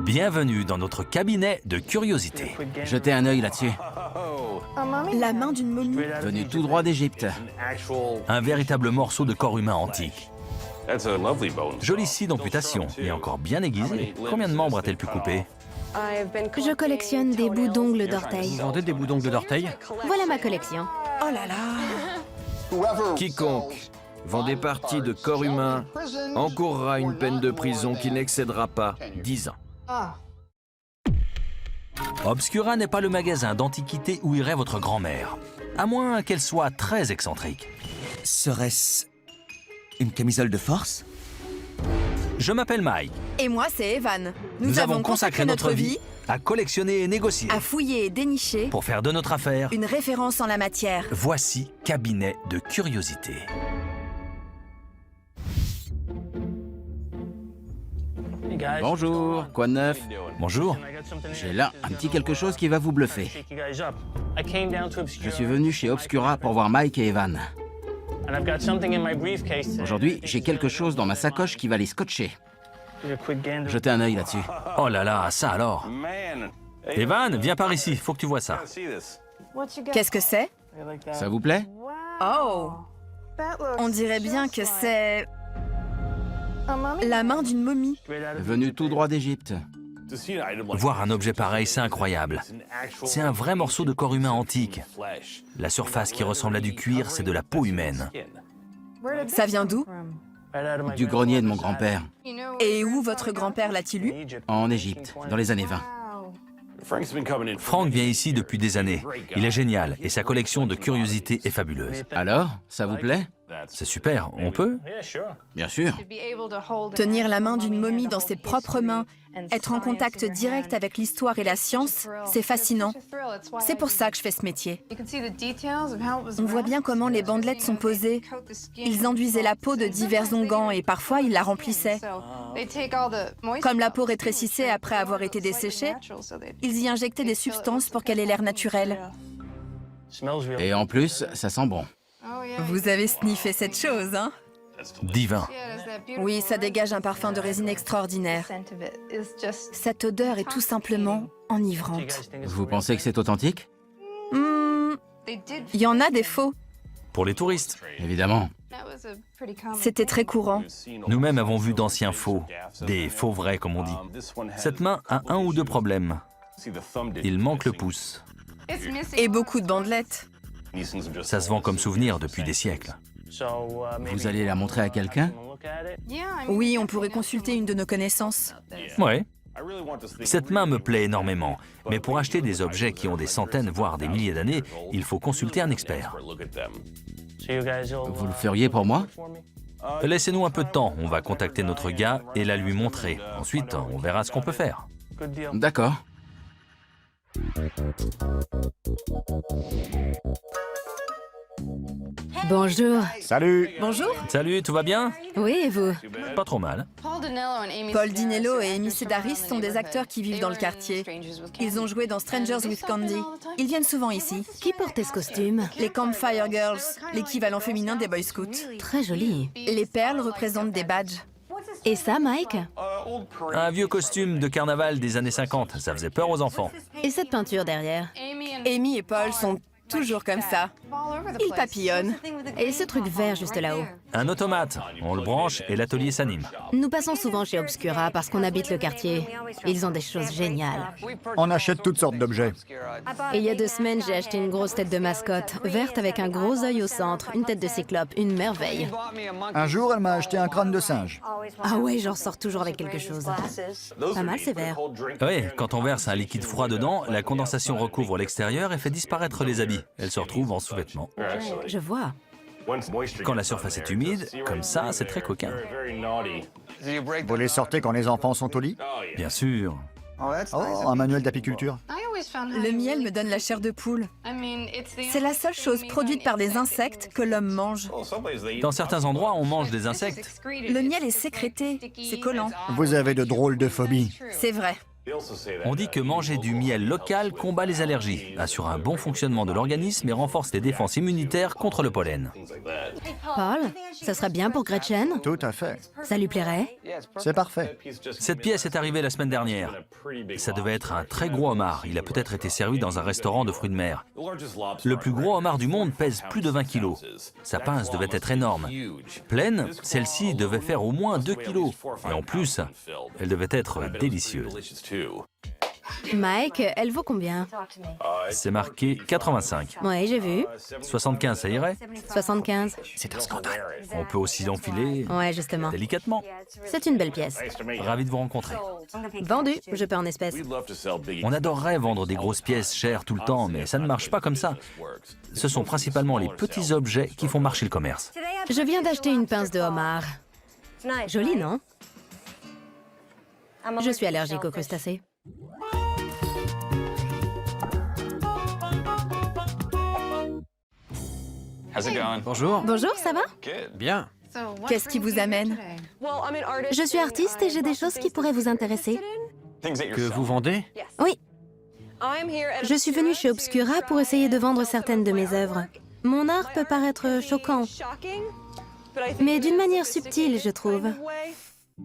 Bienvenue dans notre cabinet de curiosité. Jetez un œil là-dessus. La main d'une momie. Venue tout droit d'Égypte. Un véritable morceau de corps humain antique. Jolie scie d'amputation et encore bien aiguisée. Combien de membres a-t-elle pu couper? Je collectionne des bouts d'ongles d'orteil. Vous vendez des bouts d'ongles d'orteil? Voilà ma collection. Oh là là. Quiconque vend des parties de corps humain encourra une peine de prison qui n'excédera pas 10 ans. Obscura n'est pas le magasin d'antiquités où irait votre grand-mère. À moins qu'elle soit très excentrique. Serait-ce une camisole de force? Je m'appelle Mike. Et moi, c'est Evan. Nous avons consacré notre vie à collectionner et négocier à fouiller et dénicher pour faire de notre affaire une référence en la matière. Voici Cabinet de curiosité. Bonjour, quoi de neuf? Bonjour. J'ai là un petit quelque chose qui va vous bluffer. Je suis venu chez Obscura pour voir Mike et Evan. Aujourd'hui, j'ai quelque chose dans ma sacoche qui va les scotcher. Jetez un œil là-dessus. Oh là là, ça alors. Evan, viens par ici, faut que tu vois ça. Qu'est-ce que c'est? Ça vous plaît? Oh! On dirait bien que c'est la main d'une momie. Venue tout droit d'Égypte. Voir un objet pareil, c'est incroyable. C'est un vrai morceau de corps humain antique. La surface qui ressemble à du cuir, c'est de la peau humaine. Ça vient d'où? Du grenier de mon grand-père. Et où votre grand-père l'a-t-il eu? En Égypte, dans les années 20. Frank vient ici depuis des années. Il est génial et sa collection de curiosités est fabuleuse. Alors, ça vous plaît? C'est super, on peut? Bien sûr. Tenir la main d'une momie dans ses propres mains, être en contact direct avec l'histoire et la science, c'est fascinant. C'est pour ça que je fais ce métier. On voit bien comment les bandelettes sont posées. Ils enduisaient la peau de divers onguents et parfois ils la remplissaient. Comme la peau rétrécissait après avoir été desséchée, ils y injectaient des substances pour qu'elle ait l'air naturelle. Et en plus, ça sent bon. Vous avez sniffé cette chose, hein? Divin. Oui, ça dégage un parfum de résine extraordinaire. Cette odeur est tout simplement enivrante. Vous pensez que c'est authentique? Il y en a des faux. Pour les touristes. Évidemment. C'était très courant. Nous-mêmes avons vu d'anciens faux. Des faux vrais, comme on dit. Cette main a un ou deux problèmes. Il manque le pouce. Et beaucoup de bandelettes. Ça se vend comme souvenir depuis des siècles. Vous allez la montrer à quelqu'un? Oui, on pourrait consulter une de nos connaissances. Ouais. Cette main me plaît énormément, mais pour acheter des objets qui ont des centaines, voire des milliers d'années, il faut consulter un expert. Vous le feriez pour moi? Laissez-nous un peu de temps, on va contacter notre gars et la lui montrer. Ensuite, on verra ce qu'on peut faire. D'accord. Bonjour. Salut! Bonjour. Salut, tout va bien? Oui, et vous? Pas trop mal. Paul Dinello et Amy Sedaris sont des acteurs qui vivent dans le quartier. Ils ont joué dans Strangers with Candy. Ils viennent souvent ici. Qui portait ce costume? Les Campfire Girls, l'équivalent féminin des Boy Scouts. Très joli. Les perles représentent des badges. Et ça, Mike? Un vieux costume de carnaval des années 50, ça faisait peur aux enfants. Et cette peinture derrière? Amy et Paul sont toujours comme ça. Ils papillonnent. Et ce truc vert juste là-haut? Un automate, on le branche et l'atelier s'anime. Nous passons souvent chez Obscura parce qu'on habite le quartier. Ils ont des choses géniales. On achète toutes sortes d'objets. Et il y a 2 semaines, j'ai acheté une grosse tête de mascotte, verte avec un gros œil au centre, une tête de cyclope, une merveille. Un jour, elle m'a acheté un crâne de singe. Ah ouais, j'en sors toujours avec quelque chose. Pas mal, c'est vert. Oui, quand on verse un liquide froid dedans, la condensation recouvre l'extérieur et fait disparaître les habits. Elle se retrouve en sous-vêtements. Je vois. Quand la surface est humide, comme ça, c'est très coquin. Vous les sortez quand les enfants sont au lit? Bien sûr. Oh, un manuel d'apiculture. Le miel me donne la chair de poule. C'est la seule chose produite par des insectes que l'homme mange. Dans certains endroits, on mange des insectes. Le miel est sécrété, c'est collant. Vous avez de drôles de phobies. C'est vrai. On dit que manger du miel local combat les allergies, assure un bon fonctionnement de l'organisme et renforce les défenses immunitaires contre le pollen. Paul, ça serait bien pour Gretchen? Tout à fait. Ça lui plairait? C'est parfait. Cette pièce est arrivée la semaine dernière. Ça devait être un très gros homard. Il a peut-être été servi dans un restaurant de fruits de mer. Le plus gros homard du monde pèse plus de 20 kilos. Sa pince devait être énorme. Pleine, celle-ci devait faire au moins 2 kilos. Et en plus, elle devait être délicieuse. Mike, elle vaut combien? C'est marqué 85. Ouais, j'ai vu. 75, ça irait? 75. C'est un scandale. On peut aussi l'enfiler Ouais, justement. délicatement. C'est une belle pièce. Ravi de vous rencontrer. Vendu, je paie en espèces. On adorerait vendre des grosses pièces chères tout le temps, mais ça ne marche pas comme ça. Ce sont principalement les petits objets qui font marcher le commerce. Je viens d'acheter une pince de homard. Jolie, non? Je suis allergique aux crustacés. Bonjour. Bonjour, ça va? Bien. Qu'est-ce qui vous amène? Je suis artiste et j'ai des choses qui pourraient vous intéresser. Que vous vendez? Oui. Je suis venue chez Obscura pour essayer de vendre certaines de mes œuvres. Mon art peut paraître choquant, mais d'une manière subtile, je trouve.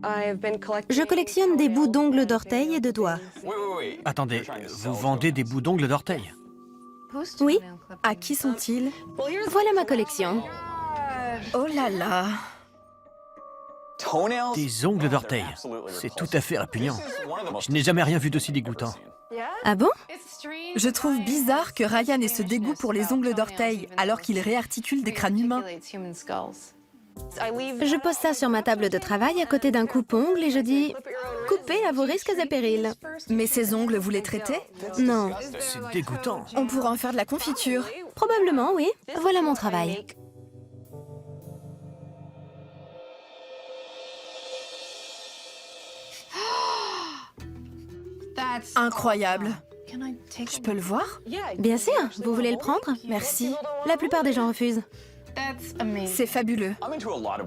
Je collectionne des bouts d'ongles d'orteils et de doigts. Attendez, vous vendez des bouts d'ongles d'orteil? Oui, À qui sont-ils? voilà ma collection. Oh là là! Des ongles d'orteil. C'est tout à fait répugnant. Je n'ai jamais rien vu d'aussi dégoûtant. Ah bon? Je trouve bizarre que Ryan ait ce dégoût pour les ongles d'orteil alors qu'il réarticule des crânes humains. Je pose ça sur ma table de travail à côté d'un coupe-ongle et je dis « Coupez à vos risques et périls Mais ces ongles, vous les traitez? » Non. C'est dégoûtant. On pourra en faire de la confiture. Probablement, oui. Voilà mon travail. Incroyable. Je peux le voir? Bien sûr, vous voulez le prendre? Merci. La plupart des gens refusent. C'est fabuleux.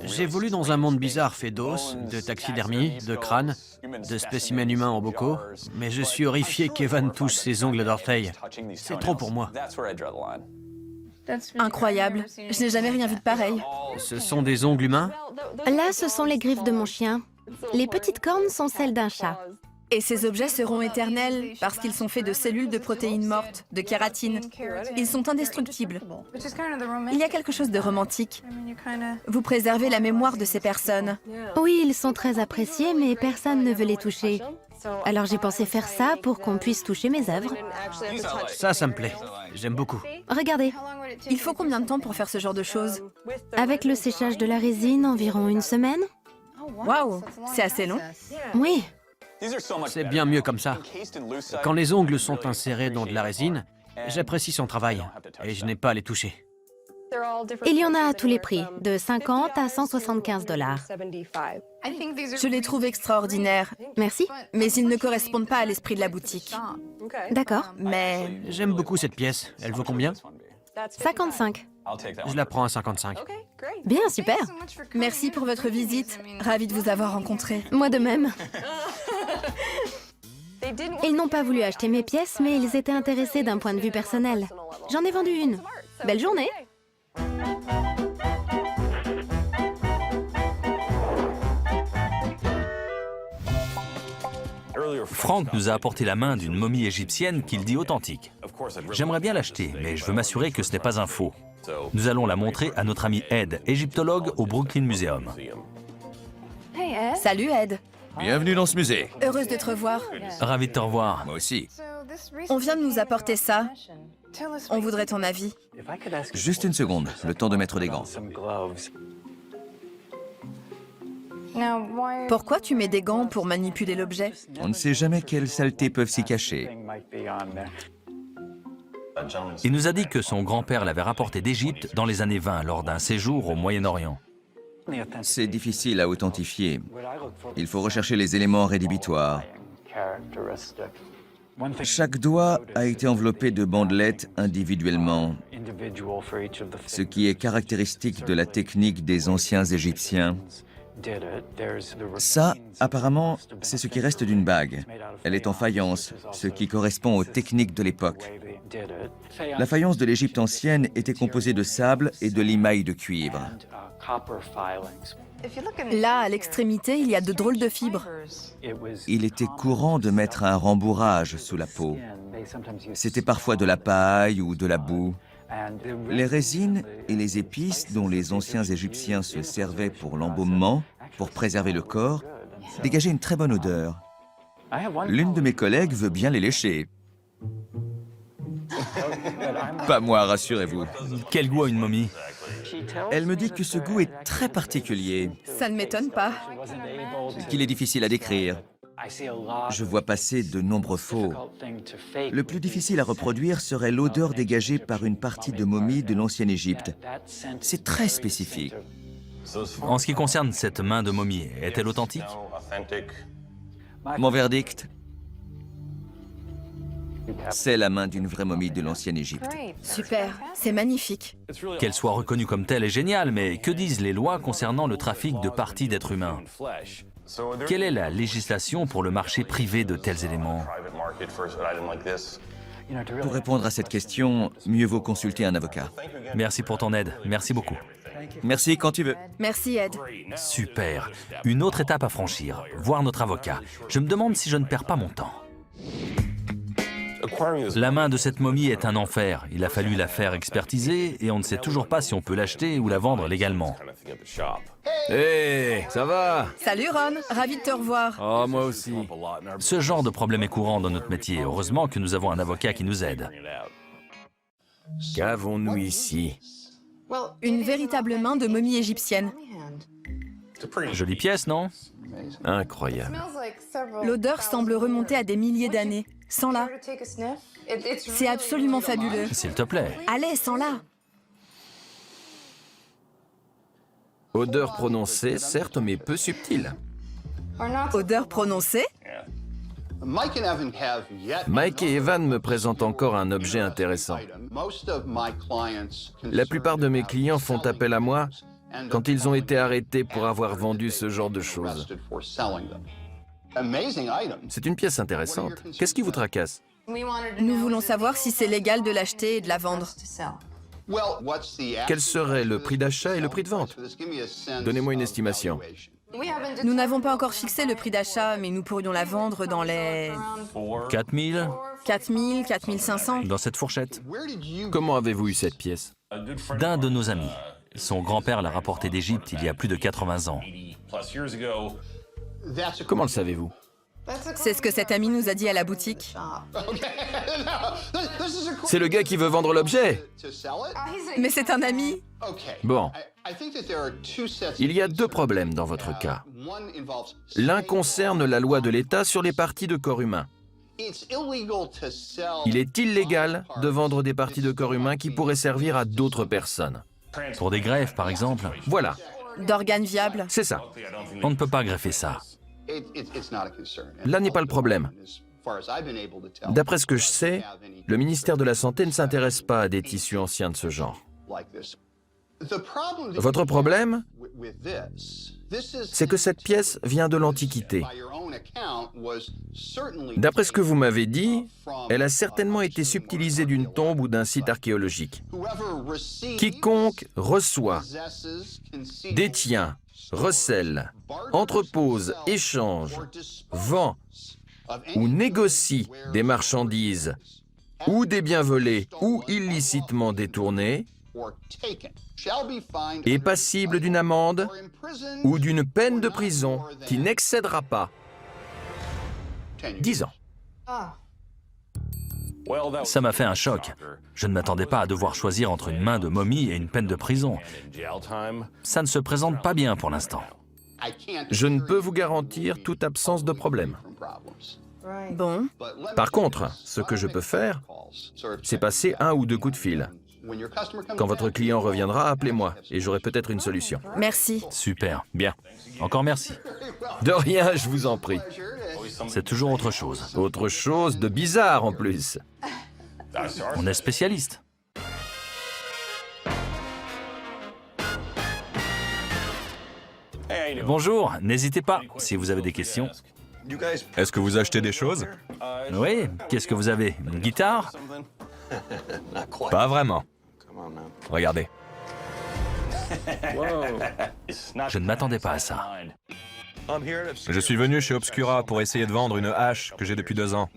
J'évolue dans un monde bizarre fait d'os, de taxidermie, de crânes, de spécimens humains en bocaux, mais je suis horrifié qu'Evan touche ses ongles d'orteil. C'est trop pour moi. Incroyable. Je n'ai jamais rien vu de pareil. Ce sont des ongles humains? Là, ce sont les griffes de mon chien. Les petites cornes sont celles d'un chat. Et ces objets seront éternels parce qu'ils sont faits de cellules de protéines mortes, de kératine. Ils sont indestructibles. Il y a quelque chose de romantique. Vous préservez la mémoire de ces personnes. Oui, ils sont très appréciés, mais personne ne veut les toucher. Alors j'ai pensé faire ça pour qu'on puisse toucher mes œuvres. Ça me plaît. J'aime beaucoup. Regardez, Il faut combien de temps pour faire ce genre de choses? avec le séchage de la résine, environ une semaine. Waouh, c'est assez long. Oui, C'est bien mieux comme ça. Quand les ongles sont insérés dans de la résine, j'apprécie son travail et je n'ai pas à les toucher. il y en a à tous les prix, de 50 à 175 $. Je les trouve extraordinaires, Merci. mais ils ne correspondent pas à l'esprit de la boutique. D'accord. Mais J'aime beaucoup cette pièce. Elle vaut combien? 55. Je la prends à 55. Bien, super. merci pour votre visite. Ravie de vous avoir rencontré. Moi de même. Ils n'ont pas voulu acheter mes pièces, mais ils étaient intéressés d'un point de vue personnel. J'en ai vendu une. Belle journée. Frank nous a apporté la main d'une momie égyptienne qu'il dit authentique. J'aimerais bien l'acheter, mais je veux m'assurer que ce n'est pas un faux. Nous allons la montrer à notre ami Ed, égyptologue au Brooklyn Museum. Salut Ed, Bienvenue dans ce musée. heureuse de te revoir. Ravi de te revoir. Moi aussi. On vient de nous apporter ça. On voudrait ton avis. Juste une seconde, le temps de mettre des gants. Pourquoi tu mets des gants pour manipuler l'objet? On ne sait jamais quelles saletés peuvent s'y cacher. Il nous a dit que son grand-père l'avait rapporté d'Égypte dans les années 20 lors d'un séjour au Moyen-Orient. C'est difficile à authentifier. Il faut rechercher les éléments rédhibitoires. Chaque doigt a été enveloppé de bandelettes individuellement, ce qui est caractéristique de la technique des anciens Égyptiens Ça, apparemment, c'est ce qui reste d'une bague. Elle est en faïence, ce qui correspond aux techniques de l'époque. La faïence de l'Égypte ancienne était composée de sable et de limailles de cuivre. Là, à l'extrémité, il y a de drôles de fibres. Il était courant de mettre un rembourrage sous la peau. C'était parfois de la paille ou de la boue. Les résines et les épices dont les anciens Égyptiens se servaient pour l'embaumement, pour préserver le corps, dégageaient une très bonne odeur. L'une de mes collègues veut bien les lécher. Pas moi, rassurez-vous. Quel goût a une momie? Elle me dit que ce goût est très particulier, Ça ne m'étonne pas. qu'il est difficile à décrire. Je vois passer de nombreux faux. Le plus difficile à reproduire serait l'odeur dégagée par une partie de momie de l'ancienne Égypte. C'est très spécifique. En ce qui concerne cette main de momie, est-elle authentique? Mon verdict, c'est la main d'une vraie momie de l'ancienne Égypte. Super, c'est magnifique. Qu'elle soit reconnue comme telle est génial, mais que disent les lois concernant le trafic de parties d'êtres humains? Quelle est la législation pour le marché privé de tels éléments? Pour répondre à cette question, mieux vaut consulter un avocat. Merci pour ton aide, merci beaucoup. Merci quand tu veux. Merci, Ed. Super. Une autre étape à franchir, voir notre avocat. Je me demande si je ne perds pas mon temps. La main de cette momie est un enfer. Il a fallu la faire expertiser et on ne sait toujours pas si on peut l'acheter ou la vendre légalement. Hé, ça va? Salut Ron, ravi de te revoir. Oh, moi aussi. Ce genre de problème est courant dans notre métier. Heureusement que nous avons un avocat qui nous aide. Qu'avons-nous ici? Une véritable main de momie égyptienne. Jolie pièce, non? Incroyable. L'odeur semble remonter à des milliers d'années. Sens-la. C'est absolument fabuleux. S'il te plaît. Allez, sens-la. Odeur prononcée, certes, mais peu subtile. Odeur prononcée? Mike et Evan me présentent encore un objet intéressant. La plupart de mes clients font appel à moi quand ils ont été arrêtés pour avoir vendu ce genre de choses. C'est une pièce intéressante. Qu'est-ce qui vous tracasse? Nous voulons savoir si c'est légal de l'acheter et de la vendre. Quel serait le prix d'achat et le prix de vente? Donnez-moi une estimation. Nous n'avons pas encore fixé le prix d'achat, mais nous pourrions la vendre dans les 4000 4000, 4500. dans cette fourchette. Comment avez-vous eu cette pièce? D'un de nos amis. Son grand-père l'a rapporté d'Égypte il y a plus de 80 ans. Comment le savez-vous? C'est ce que cet ami nous a dit à la boutique. C'est le gars qui veut vendre l'objet. Mais c'est un ami. Bon. Il y a deux problèmes dans votre cas. L'un concerne la loi de l'État sur les parties de corps humain. Il est illégal de vendre des parties de corps humain qui pourraient servir à d'autres personnes. Pour des greffes, par exemple, Voilà, D'organes viables. c'est ça. on ne peut pas greffer ça. Là n'est pas le problème. D'après ce que je sais, le ministère de la Santé ne s'intéresse pas à des tissus anciens de ce genre. Votre problème, c'est que cette pièce vient de l'Antiquité. D'après ce que vous m'avez dit, elle a certainement été subtilisée d'une tombe ou d'un site archéologique. Quiconque reçoit, détient, recèle, entrepose, échange, vend ou négocie des marchandises ou des biens volés ou illicitement détournés est passible d'une amende ou d'une peine de prison qui n'excédera pas 10 ans. Ça m'a fait un choc. Je ne m'attendais pas à devoir choisir entre une main de momie et une peine de prison. Ça ne se présente pas bien pour l'instant. Je ne peux vous garantir toute absence de problème. Bon, Par contre, ce que je peux faire, c'est passer 1 ou 2 coups de fil. Quand votre client reviendra, appelez-moi et j'aurai peut-être une solution. merci. Super, bien. Encore merci. De rien, je vous en prie. C'est toujours autre chose. Autre chose de bizarre en plus. On est spécialiste. Bonjour, n'hésitez pas si vous avez des questions. Est-ce que vous achetez des choses? Oui, qu'est-ce que vous avez? Une guitare? Pas vraiment. Regardez. Je ne m'attendais pas à ça. Je suis venu chez Obscura pour essayer de vendre une hache que j'ai depuis 2 ans.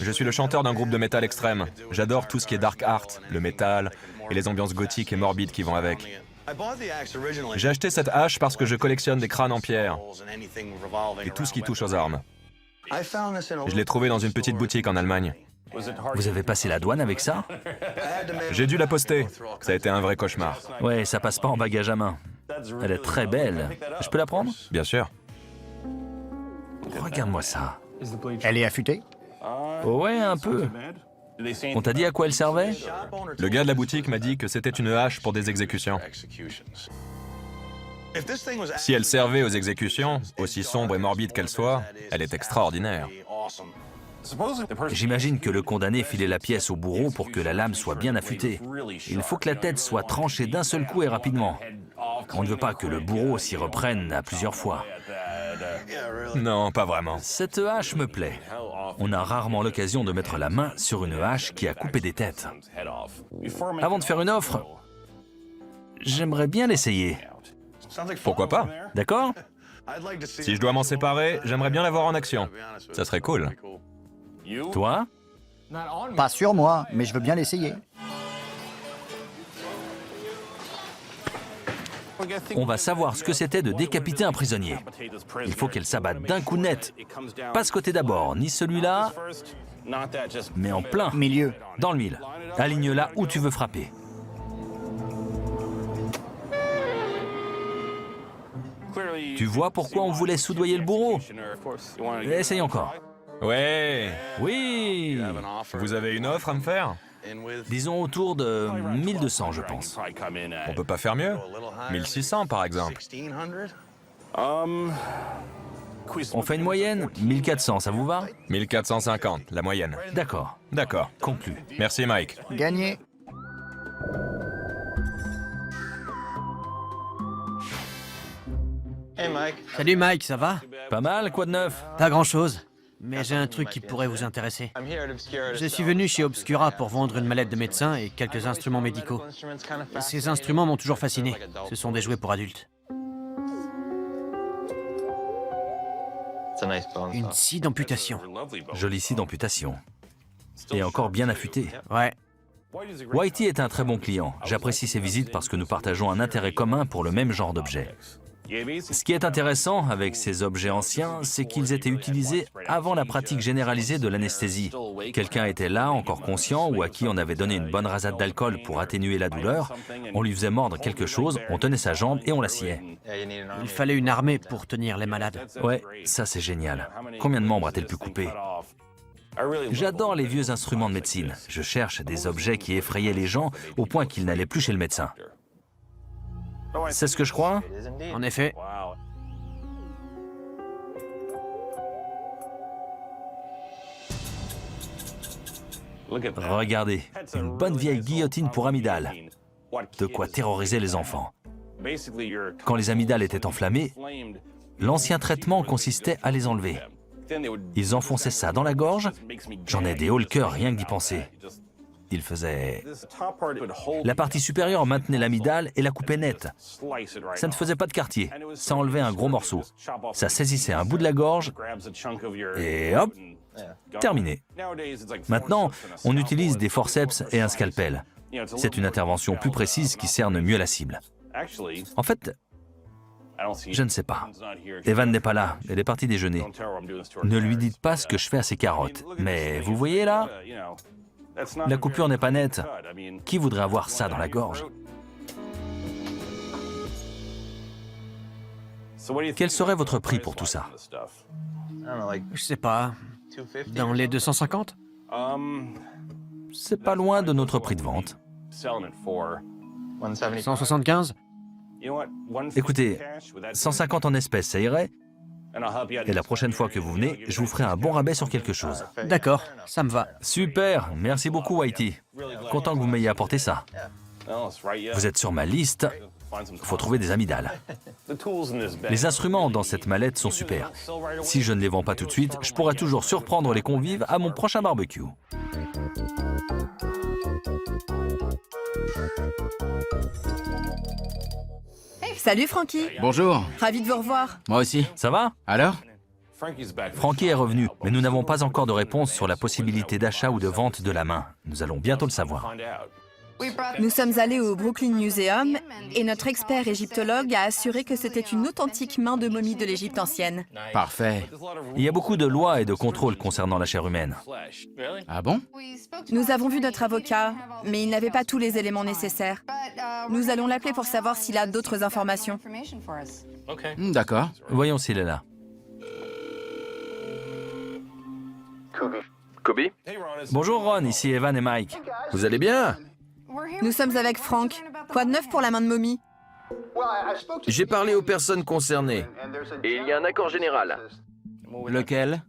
Je suis le chanteur d'un groupe de métal extrême. J'adore tout ce qui est dark art, le métal et les ambiances gothiques et morbides qui vont avec. J'ai acheté cette hache parce que je collectionne des crânes en pierre et tout ce qui touche aux armes. Je l'ai trouvée dans une petite boutique en Allemagne. Vous avez passé la douane avec ça? J'ai dû la poster. Ça a été un vrai cauchemar. Ouais, ça passe pas en bagage à main. Elle est très belle. Je peux la prendre? Bien sûr. Regarde-moi ça. Elle est affûtée? Ouais, un peu. On t'a dit à quoi elle servait? Le gars de la boutique m'a dit que c'était une hache pour des exécutions. Si elle servait aux exécutions, aussi sombre et morbide qu'elle soit, elle est extraordinaire. J'imagine que le condamné filait la pièce au bourreau pour que la lame soit bien affûtée. Il faut que la tête soit tranchée d'un seul coup et rapidement. On ne veut pas que le bourreau s'y reprenne à plusieurs fois. Non, pas vraiment. Cette hache me plaît. On a rarement l'occasion de mettre la main sur une hache qui a coupé des têtes. Avant de faire une offre, j'aimerais bien l'essayer. Pourquoi pas? D'accord? Si je dois m'en séparer, j'aimerais bien la voir en action. Ça serait cool. Toi? Pas sur moi, mais je veux bien l'essayer. On va savoir ce que c'était de décapiter un prisonnier. Il faut qu'elle s'abatte d'un coup net. Pas ce côté d'abord, ni celui-là, mais en plein. Milieu. Dans le mille. Aligne-la où tu veux frapper. Tu vois pourquoi on voulait soudoyer le bourreau? Essaye encore. Ouais. Oui! Vous avez une offre à me faire? Disons autour de 1200, je pense. On peut pas faire mieux? 1600 par exemple. On fait une moyenne? 1400, ça vous va? 1450, la moyenne. D'accord. D'accord. Conclu. Merci Mike. Gagné. Salut Mike, ça va? Pas mal, quoi de neuf? Pas grand-chose. Mais j'ai un truc qui pourrait vous intéresser. Je suis venu chez Obscura pour vendre une mallette de médecin et quelques instruments médicaux. Ces instruments m'ont toujours fasciné. Ce sont des jouets pour adultes. Une scie d'amputation. Jolie scie d'amputation. Et encore bien affûtée. Ouais. Whitey est un très bon client. J'apprécie ses visites parce que nous partageons un intérêt commun pour le même genre d'objet. Ce qui est intéressant avec ces objets anciens, c'est qu'ils étaient utilisés avant la pratique généralisée de l'anesthésie. Quelqu'un était là, encore conscient, ou à qui on avait donné une bonne rasade d'alcool pour atténuer la douleur, on lui faisait mordre quelque chose, on tenait sa jambe et on la sciait. Il fallait une armée pour tenir les malades. Ouais, ça c'est génial. Combien de membres a-t-elle pu couper? J'adore les vieux instruments de médecine. Je cherche des objets qui effrayaient les gens au point qu'ils n'allaient plus chez le médecin. C'est ce que je crois? En effet. Regardez, une bonne vieille guillotine pour amygdales. De quoi terroriser les enfants. Quand les amygdales étaient enflammées, l'ancien traitement consistait à les enlever. Ils enfonçaient ça dans la gorge. J'en ai des hauts le cœur rien que d'y penser. Ils faisaient... La partie supérieure maintenait l'amygdale et la coupait nette. Ça ne faisait pas de quartier. Ça enlevait un gros morceau. Ça saisissait un bout de la gorge et hop, terminé. Maintenant, on utilise des forceps et un scalpel. C'est une intervention plus précise qui cerne mieux la cible. En fait, je ne sais pas. Evan n'est pas là, elle est partie déjeuner. Ne lui dites pas ce que je fais à ses carottes. Mais vous voyez là, la coupure n'est pas nette. Qui voudrait avoir ça dans la gorge? Quel serait votre prix pour tout ça? Je sais pas. Dans les 250? C'est pas loin de notre prix de vente. 175? Écoutez, 150 en espèces, ça irait? Et la prochaine fois que vous venez, je vous ferai un bon rabais sur quelque chose. D'accord, ça me va. Super, merci beaucoup Whitey. Content que vous m'ayez apporté ça. Vous êtes sur ma liste Il faut trouver des amygdales. Les instruments dans cette mallette sont super. Si je ne les vends pas tout de suite, je pourrais toujours surprendre les convives à mon prochain barbecue. Salut Frankie, Bonjour, ravi de vous revoir. moi aussi. Ça va? Alors? Frankie est revenu, mais nous n'avons pas encore de réponse sur la possibilité d'achat ou de vente de la main. Nous allons bientôt le savoir. Nous sommes allés au Brooklyn Museum et notre expert égyptologue a assuré que c'était une authentique main de momie de l'Égypte ancienne. Parfait. Il y a beaucoup de lois et de contrôles concernant la chair humaine. Ah bon? Nous avons vu notre avocat, mais il n'avait pas tous les éléments nécessaires. Nous allons l'appeler pour savoir s'il a d'autres informations. D'accord. Voyons s'il est là. Kobe, Bonjour Ron, ici Evan et Mike. vous allez bien? Nous sommes avec Frank. Quoi de neuf pour la main de momie? J'ai parlé aux personnes concernées. Et il y a un accord général. Lequel?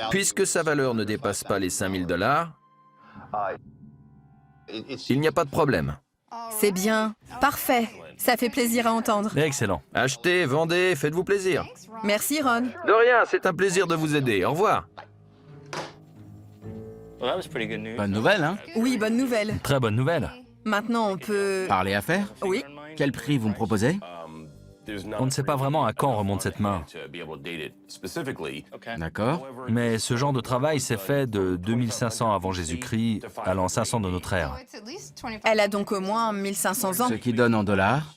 Puisque sa valeur ne dépasse pas les 5 000 $, il n'y a pas de problème. C'est bien. Parfait. Ça fait plaisir à entendre. Excellent. Achetez, vendez, faites-vous plaisir. Merci Ron. De rien, c'est un plaisir de vous aider. Au revoir. Bonne nouvelle, hein? Oui, bonne nouvelle. Très bonne nouvelle. Maintenant, on peut... Parler à faire? Oui. Quel prix vous me proposez? On ne sait pas vraiment à quand remonte cette main. D'accord. Mais ce genre de travail s'est fait de 2500 avant Jésus-Christ à l'an 500 de notre ère. Elle a donc au moins 1500 ans. Ce qui donne en dollars.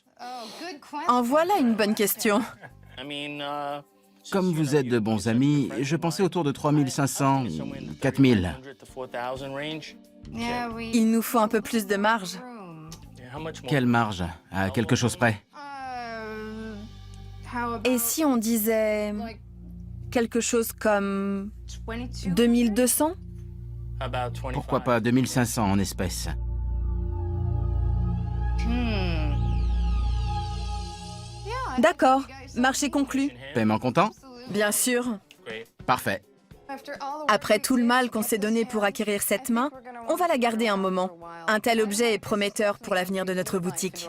En voilà une bonne question. Comme vous êtes de bons amis, je pensais autour de 3500, 4000. Il nous faut un peu plus de marge. Quelle marge? À quelque chose près? Et si on disait quelque chose comme 2200? Pourquoi pas 2500 en espèces? D'accord, marché conclu. Paiement comptant? Bien sûr. Parfait. Après tout le mal qu'on s'est donné pour acquérir cette main, on va la garder un moment. Un tel objet est prometteur pour l'avenir de notre boutique.